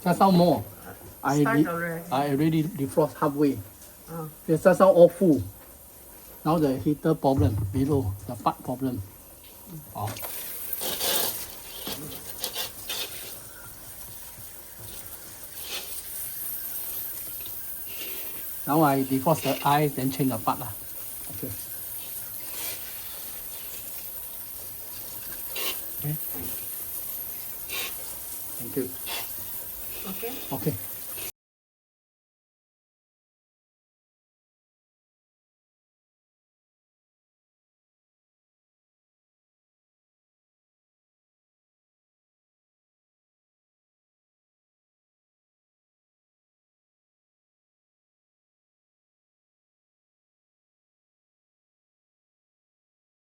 Just now more. Start already. I already defrost halfway. Oh. It's just now all full. Now the heater problem below, the part problem. Oh. Now I defrost the ice, then change the part lah. Okay. Okay. Thank you. Okay. Okay.